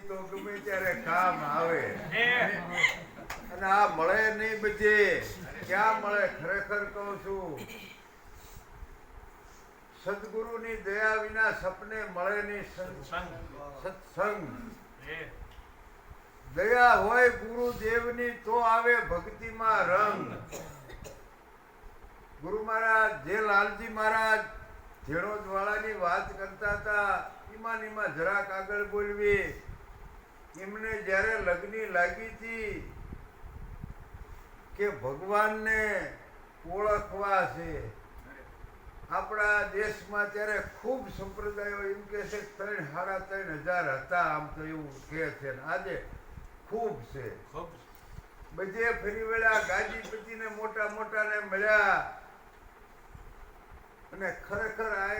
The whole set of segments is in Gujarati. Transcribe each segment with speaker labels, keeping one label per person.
Speaker 1: તો ગમે ત્યારે કામ આવે અને આ મળે નહીં બચે ક્યાં મળે ખરેખર કહું છું સદગુરુની દયા વિના સપને મળે નહીં સત્સંગ દયા હોય ગુરુદેવની તો આવે ભક્તિમાં રંગ ગુરુ મહારાજ જે લાલજી મહારાજ ઝેણોદ વાળાની વાત કરતા હતા એમાં જરાક આગળ બોલવી એમને જ્યારે લગ્ની લાગી હતી કે ભગવાનને ઓળખવા છે આપણા દેશમાં ત્યારે ખૂબ સંપ્રદાયો એમ કે છે 3,500 હતા આમ તો એવું કહે છે આજે ખૂબ છે બધે ફરી વળ્યા ગાજીપતિને મોટા મોટાને મળ્યા અને ખરેખર આ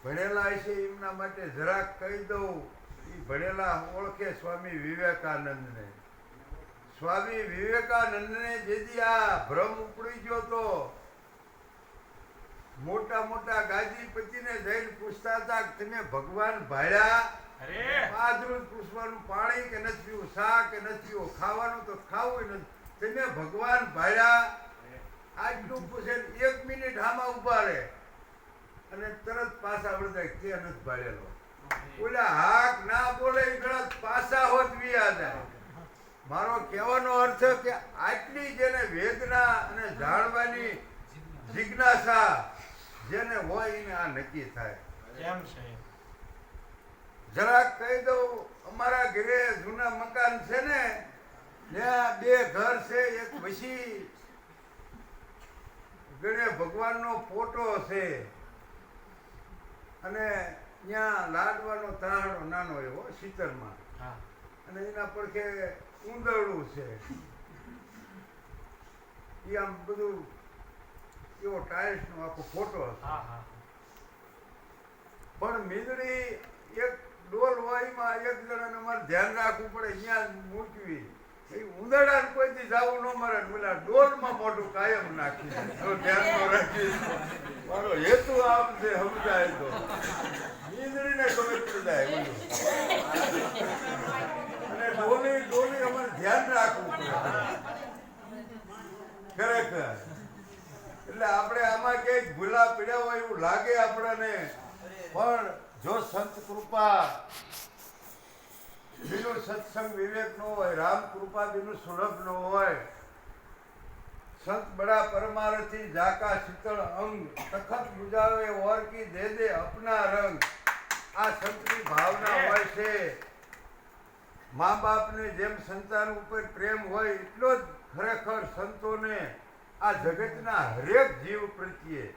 Speaker 1: ભણેલા છે એમના માટે જરાક કહી દઉં એ ભણેલા ઓળખે સ્વામી વિવેકાનંદને સ્વામી વિવેકાનંદને જેથી આ ભ્રમ ઉપડી ગયો તો મોટા મોટા ગાજીપતિને જઈને પૂછતા હતા કે તમે ભગવાન ભાળ્યા આદરું પૂછવાનું પાણી કે નથી પીવું શા કે નથી પીવું ખાવાનું તો ખાવું નથી તમે ભગવાન ભાળ્યા આટલું પૂછે 1 મિનિટ આમાં ઉભા રહે અને તરત પાછા વળતા કે નથી ભાળેલો ઓલા હાક ના બોલે ઘણા પાછા હોત વિયા જાય મારો કહેવાનો અર્થ કે આટલી જેને વેદના અને જાણવાની જિજ્ઞાસા જેને હોય એને આ નક્કી થાય
Speaker 2: એમ છે
Speaker 1: જરાક કહી દઉં અમારા ઘરે જૂના મકાન છે ને ત્યાં 2 ઘર છે એક વસી ગણે ભગવાનનો ફોટો છે અને ત્યાં લાડવાનો તારણો નાનો એવો શીતળમાં અને એના પડખે ઉંદરડું છે એ આમ બધું એવો ટાઇલ્સનો આખો ફોટો પણ મીંદડી એક ડોલ હોય એમાં એક જણાને અમારે ધ્યાન રાખવું પડે ત્યાં મૂકવી એ ઉંદરડા કોઈથી જવું ન મળે પેલા ડોલમાં મોટું કાયમ નાખી ધ્યાન રાખી મારો હેતુ આમ છે સમજાય તો મીંદડીને ખબર પડી જાય અને ડોલી અમારે ધ્યાન રાખવું પડે ખરેખર એટલે આપણે આમાં ક્યાંક ભૂલા પીડ્યા હોય એવું લાગે આપણને પણ જો સંત કૃપા બીનું સત્સંગ વિવેક નો હોય રામ કૃપા બીનું સુલભ નો હોય સંત બડા પરમારથી જાકા શીતળ અંગ તખત બુજાવે ઓર કી દે દે અપના રંગ આ સંતની ભાવના હોય છે મા બાપને જેમ સંતાન ઉપર પ્રેમ હોય એટલો જ ખરેખર સંતોને આ જગતના હરેક જીવ પ્રત્યે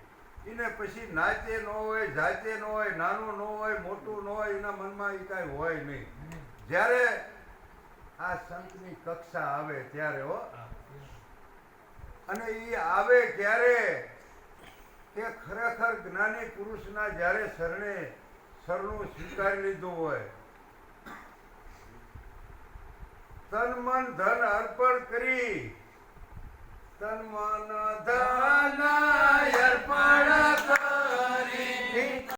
Speaker 1: એને પછી નાચે ન હોય જાતે ન હોય નાનું ન હોય મોટું ન હોય એના મનમાં એ કાંઈ હોય નહીં જ્યારે આ સંતની કક્ષા આવે ત્યારે હો અને એ આવે ક્યારે કે ખરેખર જ્ઞાની પુરુષના જ્યારે શરણું સ્વીકારી લીધું હોય તન મન ધન અર્પણ કરી તન મન ધન અર્પણ